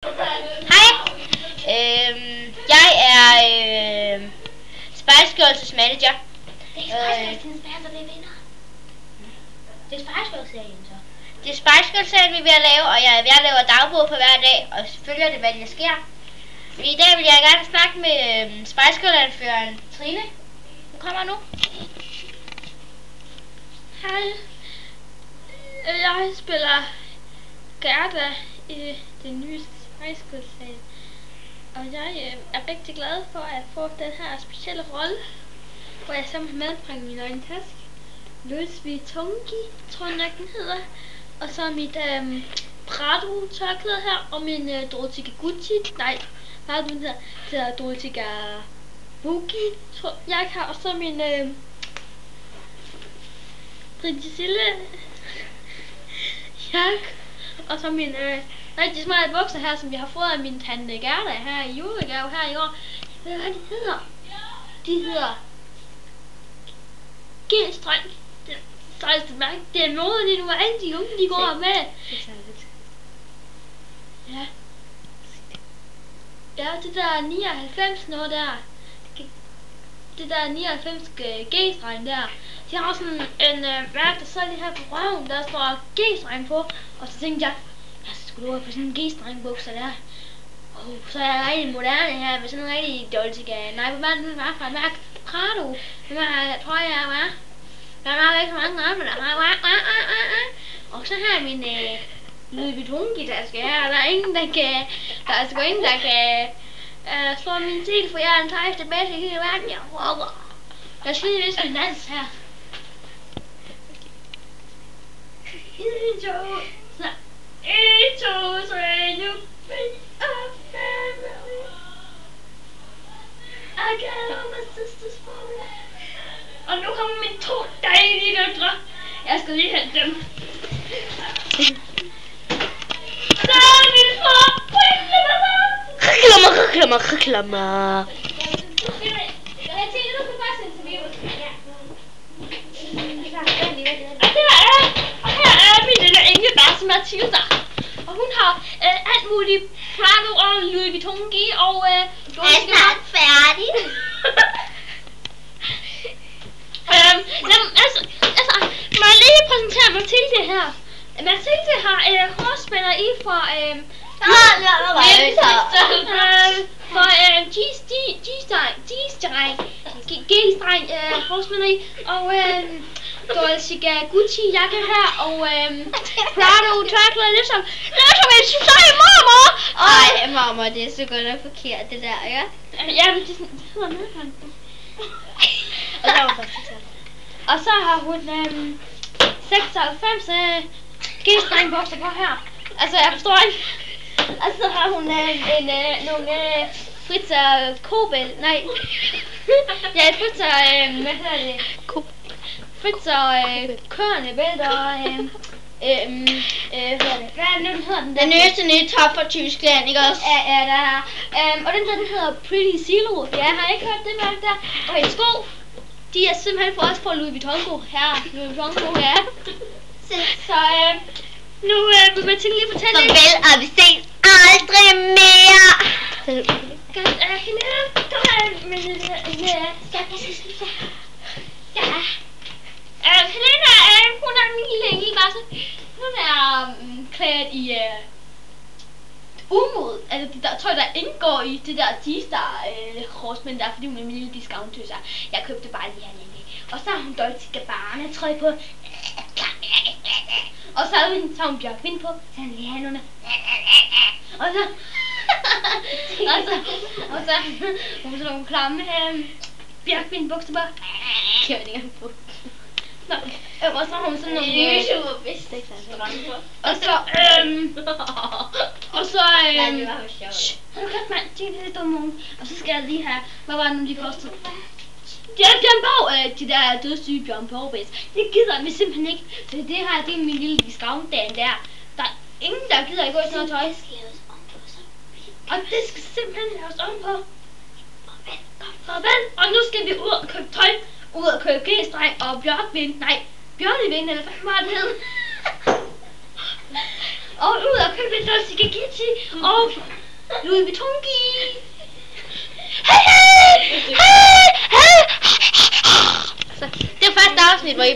Hej, jeg er Spice Girls manager. Det er Spice Girls, der vinder. Det er Spice Girls-serien så. Det er Spice Girls-serien, vi er ved at lave, og jeg er ved at lave dagbog for hver dag, og følger det, hvad der sker. I dag vil jeg gerne snakke med Spice Girls-anføreren Trine. Hun kommer nu. Hej. Jeg spiller Gerda i den nye Spice Girls-serie. Og jeg er rigtig glad for at få den her specielle rolle, hvor jeg sammen medbringer min egen taske. Louis Vuittongi, tror jeg nok den hedder. Og så mit Prado tørklæde her, og min Dolce Gucci, nej, hvad er det den hedder? Det hedder Dolce Gabbana, tror jeg har. Og så min Prinsessille jakke. Og så min rigtig smarte bukser her, som jeg har fået af min tante Gerda her i julegave her i år. Hvad de hedder? De hedder G-streng. Det sejeste mærke. Det er noget, det er nu alle de unge, de går med. Ja. Ja, det der 99 noget der. Det der 99 G-streng der. De har sådan en mærke, der så lige her på røven, der står G-streng på. Og så tænkte jeg skulle du have på sådan en G-streng bukser der. Så er jeg rigtig moderne her med sådan en rigtig Dolce Gabbana. Nej, hvad er det nu, der er fra et mærke? Prado. Det tror jeg var. Der er nok ikke så mange andre, der har. Og så har jeg min Louis Vuitton-taske her. Der er ingen, der kan... Der er sgu ingen, der kan slå min til, for jeg er den sejeste bedste i hele verden. Jeg råber. Jeg skal lige vise min dans her. Så. 1, 2, 3, nu. I got all my sisters for me. Og nu kommer mine 2 dejlige døtre. Jeg skal lige hente dem. Så er mine små Reklamer. Jeg tænker, du kan bare sende til mig. Og her er min lille engelbarse Mathilda. Og hun har alt muligt Prado og Louis Vuitton-gi og Jeg er snart færdig. Må jeg lige præsentere Mathilde her. Mathilde har hårspænder i fra G-streng hårspænder i og Dolce Gucci jakke her og Prado tørklæde ligesom en sej mormor. Ej, mamma, det er så godt og forkert det der, ja? Ja, men det hedder medbrændt. Og så har hun 96 G-streng bukser på her. Altså, jeg forstår ikke. Og så har hun nogle Fritzer Kobel, nej. Ja, Fritzer, hvad hedder det? Fritzer Kørnebælter, hvad er det nu, den hedder den der? Den nyeste nye top fra Tyskland, ikke også? Ja, der er. Og den der, den hedder Pretty Zero. Ja, jeg har ikke hørt det mærke der. Og hendes sko, de er simpelthen for os på Louis Vuitton her. Louis Vuitton, ja. Så nu vil Mathilde lige fortælle lidt. Farvel, og vi ses aldrig mere. Helena, kom her. Ja. Helena, hun er min lille engelbarse. Hun er klædt i umod. Altså det der tøj, der indgår i det der G-star hårspænd der, fordi hun er min lille discount-tøser. Jeg købte bare lige her længe. Og så har hun Dolce Gabbana trøje på. Og så har hun bjørkvind på. Så har hun lige have nogle. Og så hun så nogle klamme bjørkvind bukser på. Kjørninger på. Nå, og så har hun sådan nogle og så hold kæft mand, det er lidt dumme. Og så skal jeg lige have, hvad var det nu de kostede? Det er Bjørn Borg, de der dødssyge Bjørn Borg-bæs. Det gider vi simpelthen ikke. Så det her, det er min lille discount-dagen der. Der er ingen, der gider ikke gå i sådan noget tøj. Og det skal simpelthen laves om på. Og nu skal vi ud og købe tøj. Ud og købe G-streng og bjørkvind. Nej, bjørnevind eller hvad var det hed. Og ud og købe en Dolce Gagitti og Louis Vuitton. Så, det var første afsnit, hvor I